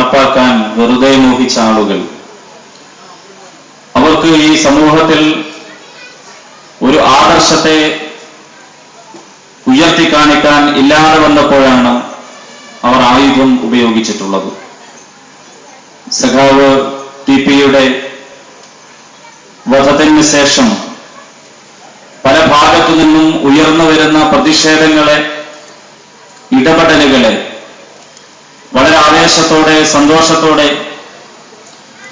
നടപ്പാക്കാൻ വെറുതെ മോഹിച്ച ആളുകൾ, അവർക്ക് ഈ സമൂഹത്തിൽ ഒരു ആദർശത്തെ ഉയർത്തി കാണിക്കാൻ ഇല്ലാതെ വന്നപ്പോഴാണ് അവർ ആയുധം ഉപയോഗിച്ചിട്ടുള്ളത്. സഖാവ് ടി.പി.യുടെ വധത്തിന് ശേഷം പല ഭാഗത്തു നിന്നും ഉയർന്നു വരുന്ന പ്രതിഷേധങ്ങളെ, ഇടപെടലുകളെ വളരെ ആവേശത്തോടെ, സന്തോഷത്തോടെ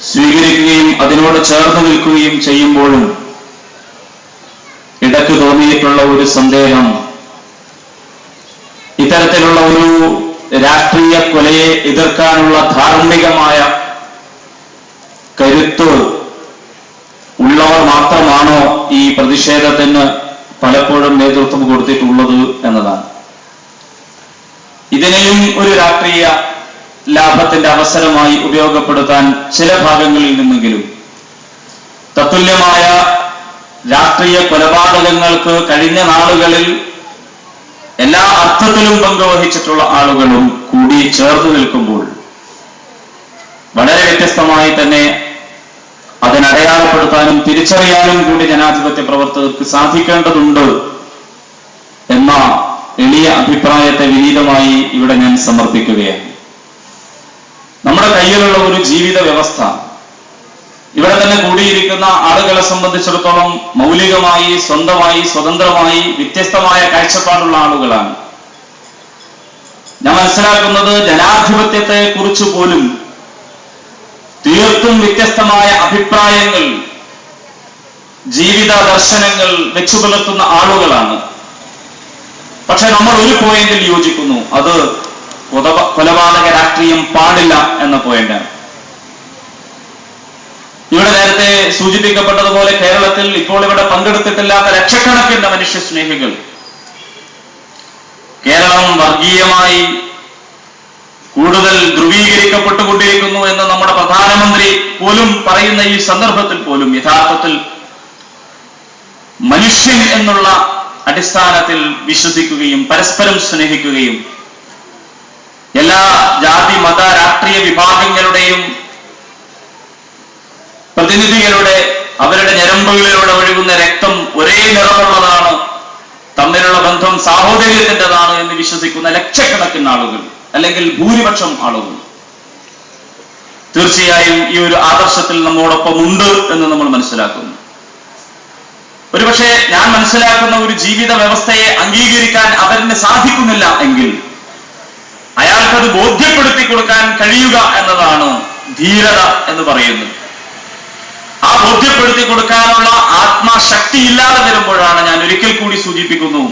സ്വീകരിക്കുകയും അതിനോട് ചേർന്ന് നിൽക്കുകയും ചെയ്യുമ്പോഴും ഇടയ്ക്ക് തോന്നിയിട്ടുള്ള ഒരു സന്ദേഹം, ഇത്തരത്തിലുള്ള ഒരു രാഷ്ട്രീയ കൊലയെ എതിർക്കാനുള്ള ധാർമ്മികമായ കരുത്ത് ഉള്ളവർ മാത്രമാണോ ഈ പ്രതിഷേധത്തിന് പലപ്പോഴും നേതൃത്വം കൊടുത്തിട്ടുള്ളത് എന്നതാണ്. ഇതിനെയും ഒരു രാഷ്ട്രീയ ലാഭത്തിന്റെ അവസരമായി ഉപയോഗപ്പെടുത്താൻ ചില ഭാഗങ്ങളിൽ നിന്നെങ്കിലും തത്തുല്യമായ രാഷ്ട്രീയ കൊലപാതകങ്ങൾക്ക് കഴിഞ്ഞ നാളുകളിൽ എല്ലാ അർത്ഥത്തിലും പങ്കുവഹിച്ചിട്ടുള്ള ആളുകളും കൂടി ചേർന്ന് നിൽക്കുമ്പോൾ വളരെ വ്യത്യസ്തമായി തന്നെ അതിനടയാളപ്പെടുത്താനും തിരിച്ചറിയാനും കൂടി ജനാധിപത്യ പ്രവർത്തകർക്ക് സാധിക്കേണ്ടതുണ്ട് എന്ന എളിയ അഭിപ്രായത്തെ വിനീതമായി ഇവിടെ ഞാൻ സമർപ്പിക്കുകയാണ്. നമ്മുടെ കയ്യിലുള്ള ഒരു ജീവിത വ്യവസ്ഥ, ഇവിടെ തന്നെ കൂടിയിരിക്കുന്ന ആളുകളെ സംബന്ധിച്ചിടത്തോളം മൗലികമായി, സ്വന്തമായി, സ്വതന്ത്രമായി വ്യത്യസ്തമായ കാഴ്ചപ്പാടുള്ള ആളുകളാണ്. ഞാൻ മനസ്സിലാക്കുന്നത് ജനാധിപത്യത്തെ കുറിച്ച് പോലും തീർത്തും വ്യത്യസ്തമായ അഭിപ്രായങ്ങൾ, ജീവിത ദർശനങ്ങൾ വെച്ചു പുലർത്തുന്ന ആളുകളാണ്. പക്ഷെ നമ്മൾ ഒരു പോയിന്റിൽ യോജിക്കുന്നു, അത് കൊലപാതക രാഷ്ട്രീയം പാടില്ല എന്ന പോയിന്റാണ്. ഇവിടെ നേരത്തെ സൂചിപ്പിക്കപ്പെട്ടതുപോലെ കേരളത്തിൽ ഇപ്പോൾ ഇവിടെ പങ്കെടുത്തിട്ടില്ലാത്ത ലക്ഷക്കണക്കിന് മനുഷ്യ സ്നേഹികൾ, കേരളം വർഗീയമായി കൂടുതൽ ധ്രുവീകരിക്കപ്പെട്ടുകൊണ്ടിരിക്കുന്നു എന്ന് നമ്മുടെ പ്രധാനമന്ത്രി പോലും പറയുന്ന ഈ സന്ദർഭത്തിൽ പോലും യഥാർത്ഥത്തിൽ മനുഷ്യൻ എന്നുള്ള അടിസ്ഥാനത്തിൽ വിശ്വസിക്കുകയും പരസ്പരം സ്നേഹിക്കുകയും എല്ലാ ജാതി, മത, രാഷ്ട്രീയ വിഭാഗങ്ങളുടെയും പ്രതിനിധികളുടെ അവരുടെ ഞരമ്പുകളിലൂടെ ഒഴുകുന്ന രക്തം ഒരേ നിറമുള്ളതാണ്, തമ്മിലുള്ള ബന്ധം സാഹോദര്യത്തിൻ്റെതാണ് എന്ന് വിശ്വസിക്കുന്ന ലക്ഷക്കണക്കിന് ആളുകൾ, അല്ലെങ്കിൽ ഭൂരിപക്ഷം ആളുകൾ തീർച്ചയായും ഈ ഒരു ആദർശത്തിൽ നമ്മോടൊപ്പം ഉണ്ട് എന്ന് നമ്മൾ മനസ്സിലാക്കുന്നു. ഒരുപക്ഷെ ഞാൻ മനസ്സിലാക്കുന്ന ഒരു ജീവിത വ്യവസ്ഥയെ അംഗീകരിക്കാൻ അവരിന് സാധിക്കുന്നില്ല എങ്കിൽ അയാൾക്കത് ബോധ്യപ്പെടുത്തി കൊടുക്കാൻ കഴിയുക എന്നതാണ് ധീരത എന്ന് പറയുന്നത്. ആ ബോധ്യപ്പെടുത്തി കൊടുക്കാനുള്ള ആത്മശക്തി ഇല്ലാതെ വരുമ്പോഴാണ്, ഞാൻ ഒരിക്കൽ കൂടി സൂചിപ്പിക്കുന്നു,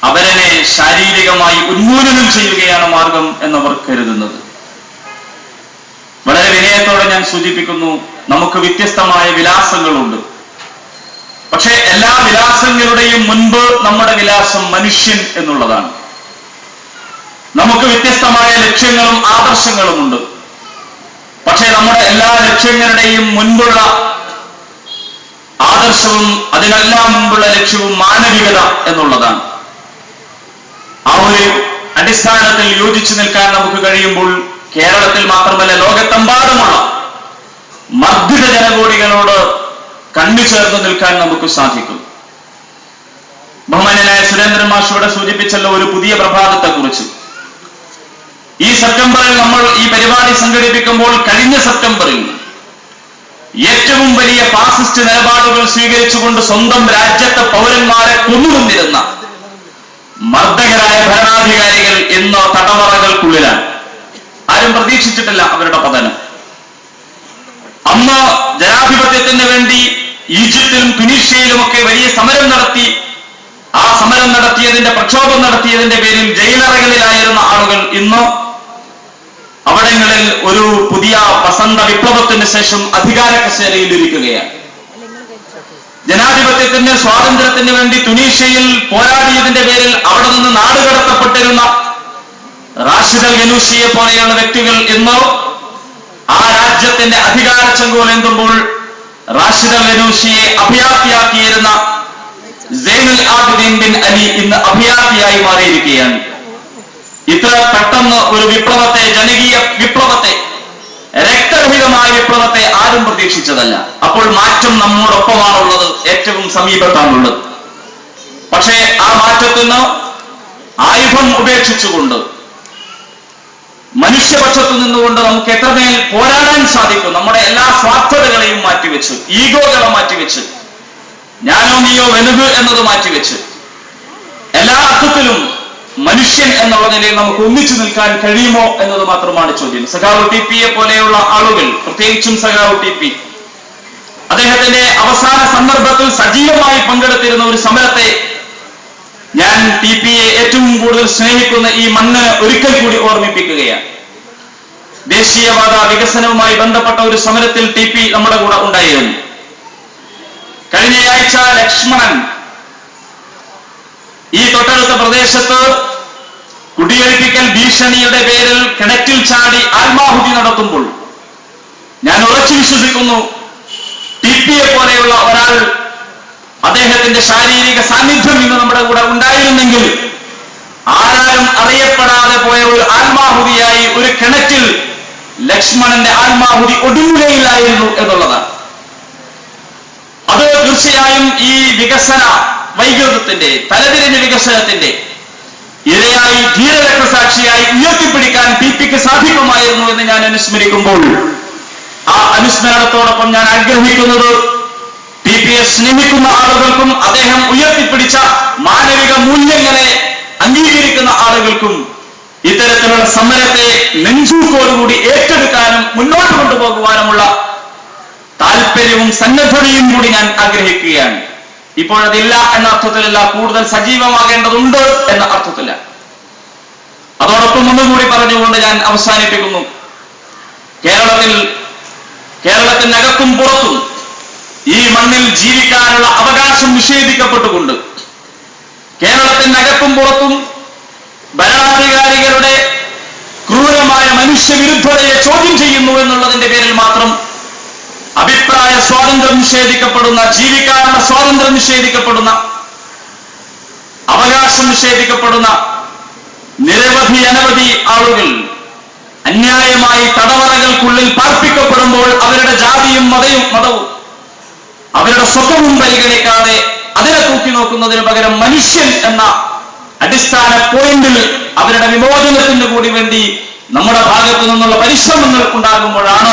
അവരെ ശാരീരികമായി ഉന്മൂലനം ചെയ്യുകയാണ് മാർഗം എന്നവർ കരുതുന്നത്. വളരെ വിനയത്തോടെ ഞാൻ സൂചിപ്പിക്കുന്നു, നമുക്ക് വ്യത്യസ്തമായ വിലാസങ്ങളുണ്ട്. പക്ഷെ എല്ലാ വിലാസങ്ങളുടെയും മുൻപ് നമ്മുടെ വിലാസം മനുഷ്യൻ എന്നുള്ളതാണ്. നമുക്ക് വ്യത്യസ്തമായ ലക്ഷ്യങ്ങളും ആദർശങ്ങളുമുണ്ട്. പക്ഷെ നമ്മുടെ എല്ലാ ലക്ഷ്യങ്ങളുടെയും മുൻപുള്ള ആദർശവും അതിനെല്ലാം മുമ്പുള്ള ലക്ഷ്യവും മാനവികത എന്നുള്ളതാണ്. ആ ഒരു അടിസ്ഥാനത്തിൽ യോജിച്ചു നിൽക്കാൻ നമുക്ക് കഴിയുമ്പോൾ കേരളത്തിൽ മാത്രമല്ല ലോകത്തെമ്പാടുമുള്ള മർദ്ദിത ജനകോടികളോട് കണ്ണു ചേർന്ന് നിൽക്കാൻ നമുക്ക് സാധിക്കും. ബഹുമാന്യനായ സുരേന്ദ്രൻ മാഷ് ഇവിടെ സൂചിപ്പിച്ചല്ലോ ഒരു പുതിയ പ്രഭാതത്തെ കുറിച്ച്. ഈ സെപ്റ്റംബറിൽ നമ്മൾ ഈ പരിപാടി സംഘടിപ്പിക്കുമ്പോൾ കഴിഞ്ഞ സെപ്റ്റംബറിൽ ഏറ്റവും വലിയ ഫാസിസ്റ്റ് നിലപാടുകൾ സ്വീകരിച്ചുകൊണ്ട് സ്വന്തം രാജ്യത്തെ പൗരന്മാരെ കൊന്നുകൊണ്ടിരുന്ന മർദ്ദകരായ ഭരണാധികാരികൾ ഇന്ന് തടവറകൾക്കുള്ളിലാണ്. ആരും പ്രതീക്ഷിച്ചിട്ടില്ല അവരുടെ പതനം. അന്ന് ജനാധിപത്യത്തിന് വേണ്ടി ഈജിപ്തിലും തുനീഷ്യയിലുമൊക്കെ വലിയ സമരം നടത്തി, ആ സമരം നടത്തിയതിന്റെ, പ്രക്ഷോഭം നടത്തിയതിന്റെ പേരിൽ ജയിലറകളിലായിരുന്ന ആളുകൾ ഇന്ന് അവിടങ്ങളിൽ ഒരു പുതിയ വസന്ത വിപ്ലവത്തിന് ശേഷം അധികാര കസേരയിൽ ഇരിക്കുകയാണ്. ജനാധിപത്യത്തിന്റെ, സ്വാതന്ത്ര്യത്തിന് വേണ്ടി തുനീഷ്യയിൽ പോരാടിയതിന്റെ പേരിൽ അവിടെ നിന്ന് നാടുകടത്തപ്പെട്ടിരുന്ന റാഷിദ് അൽ ഗനൂഷിയെ പോലെയുള്ള വ്യക്തികൾ ഇന്ന് ആ രാജ്യത്തിന്റെ അധികാര ചെങ്കോലേന്തുമ്പോൾ റാഷിദ് അൽ ഗനൂഷിയെ അഭയാർത്ഥിയാക്കിയിരുന്ന സൈനുൽ ആബിദീൻ ബിൻ അലി ഇന്ന് അഭയാർത്ഥിയായി മാറിയിരിക്കുകയാണ്. ഇത്ര പെട്ടെന്ന് ഒരു വിപ്ലവത്തെ, ജനകീയ വിപ്ലവത്തെ ആരും പ്രതീക്ഷിച്ചതല്ല. അപ്പോൾ മാറ്റം നമ്മോടൊപ്പമാണുള്ളത്, ഏറ്റവും സമീപത്താണുള്ളത്. പക്ഷേ ആ മാറ്റത്തിന് ആയുധം ഉപേക്ഷിച്ചുകൊണ്ട് മനുഷ്യപക്ഷത്തു നിന്നുകൊണ്ട് നമുക്ക് എത്രമേൽ പോരാടാൻ സാധിക്കും, നമ്മുടെ എല്ലാ സ്വാർത്ഥതകളെയും മാറ്റിവെച്ച്, ഈഗോകളെ മാറ്റിവെച്ച്, ഞാനോ നീയോ വലുത് എന്നത് മാറ്റിവെച്ച്, എല്ലാ അർത്ഥത്തിലും മനുഷ്യൻ എന്നുള്ള നിലയിൽ നമുക്ക് ഒന്നിച്ചു നിൽക്കാൻ കഴിയുമോ എന്നത് മാത്രമാണ് ചോദ്യം. സഖാവ് ടി.പിയെ പോലെയുള്ള ആളുകൾ, പ്രത്യേകിച്ചും സഖാവ് ടി.പി, അദ്ദേഹത്തിന്റെ അവസാന സന്ദർഭത്തിൽ സജീവമായി പങ്കെടുത്തിരുന്ന ഒരു സമരത്തെ ഞാൻ ടി.പിയെ ഏറ്റവും കൂടുതൽ സ്നേഹിക്കുന്ന ഈ മണ്ണ് ഒരിക്കൽ കൂടി ഓർമ്മിപ്പിക്കുകയാണ്. ദേശീയവാദ വികസനവുമായി ബന്ധപ്പെട്ട ഒരു സമരത്തിൽ ടി.പി നമ്മുടെ കൂടെ ഉണ്ടായിരുന്നു. കഴിഞ്ഞയാഴ്ച ലക്ഷ്മണൻ ഈ തൊട്ടടുത്ത പ്രദേശത്ത് കുടിയൊഴിപ്പിക്കൽ ഭീഷണിയുടെ പേരിൽ കിണറ്റിൽ ചാടി ആത്മാഹുതി നടത്തുമ്പോൾ ഞാൻ ഉറച്ചു വിശ്വസിക്കുന്നു, ടി.പിയെ പോലെയുള്ള ഒരാൾ, അദ്ദേഹത്തിന്റെ ശാരീരിക സാന്നിധ്യം ഇന്ന് നമ്മുടെ കൂടെ ഉണ്ടായിരുന്നെങ്കിൽ ആരാലും അറിയപ്പെടാതെ പോയ ഒരു ആത്മാഹുതിയായി ഒരു കിണറ്റിൽ ലക്ഷ്മണന്റെ ആത്മാഹുതി ഒടുങ്ങുകയില്ലായിരുന്നു എന്നുള്ളതാണ്. അത് തീർച്ചയായും ഈ വികസന വൈകൃതത്തിന്റെ, തലതിരിഞ്ഞ വികസനത്തിന്റെ ഇരയായി, ധീരരക്തസാക്ഷിയായി ഉയർത്തിപ്പിടിക്കാൻ ടി.പിക്ക് സാധിക്കുമായിരുന്നു എന്ന് ഞാൻ അനുസ്മരിക്കുമ്പോൾ, ആ അനുസ്മരണത്തോടൊപ്പം ഞാൻ ആഗ്രഹിക്കുന്നത് ടി.പിയെ സ്നേഹിക്കുന്ന ആളുകൾക്കും അദ്ദേഹം ഉയർത്തിപ്പിടിച്ച മാനവിക മൂല്യങ്ങളെ അംഗീകരിക്കുന്ന ആളുകൾക്കും ഇത്തരത്തിലുള്ള സമരത്തെ നെഞ്ചൂക്കോടുകൂടി ഏറ്റെടുക്കാനും മുന്നോട്ട് കൊണ്ടുപോകുവാനുമുള്ള താല്പര്യവും സന്നദ്ധതയും കൂടി ഞാൻ ആഗ്രഹിക്കുകയാണ്. ഇപ്പോഴതില്ല എന്ന അർത്ഥത്തിലല്ല, കൂടുതൽ സജീവമാകേണ്ടതുണ്ട് എന്ന അർത്ഥത്തില്ല. അതോടൊപ്പം ഒന്നുകൂടി പറഞ്ഞുകൊണ്ട് ഞാൻ അവസാനിപ്പിക്കുന്നു. കേരളത്തിനകത്തും പുറത്തും ഈ മണ്ണിൽ ജീവിക്കാനുള്ള അവകാശം നിഷേധിക്കപ്പെട്ടുകൊണ്ട്, കേരളത്തിനകത്തും പുറത്തും ഭരണാധികാരികളുടെ ക്രൂരമായ മനുഷ്യവിരുദ്ധതയെ ചോദ്യം ചെയ്യുന്നു എന്നുള്ളതിന്റെ പേരിൽ മാത്രം അഭിപ്രായ സ്വാതന്ത്ര്യം നിഷേധിക്കപ്പെടുന്ന, ജീവിക്കാനുള്ള സ്വാതന്ത്ര്യം നിഷേധിക്കപ്പെടുന്ന, അവകാശം നിഷേധിക്കപ്പെടുന്ന അനവധി ആളുകൾ അന്യായമായി തടവറകൾക്കുള്ളിൽ പാർപ്പിക്കപ്പെടുമ്പോൾ അവരുടെ ജാതിയും മതവും അവരുടെ സ്വത്വവും പരിഗണിക്കാതെ അതിനെ തൂക്കി നോക്കുന്നതിന് പകരം മനുഷ്യൻ എന്ന അടിസ്ഥാന പോയിന്റിൽ അവരുടെ വിമോചനത്തിന് കൂടി വേണ്ടി നമ്മുടെ ഭാഗത്തു നിന്നുള്ള പരിശ്രമങ്ങൾ ഉണ്ടാകുമ്പോഴാണ്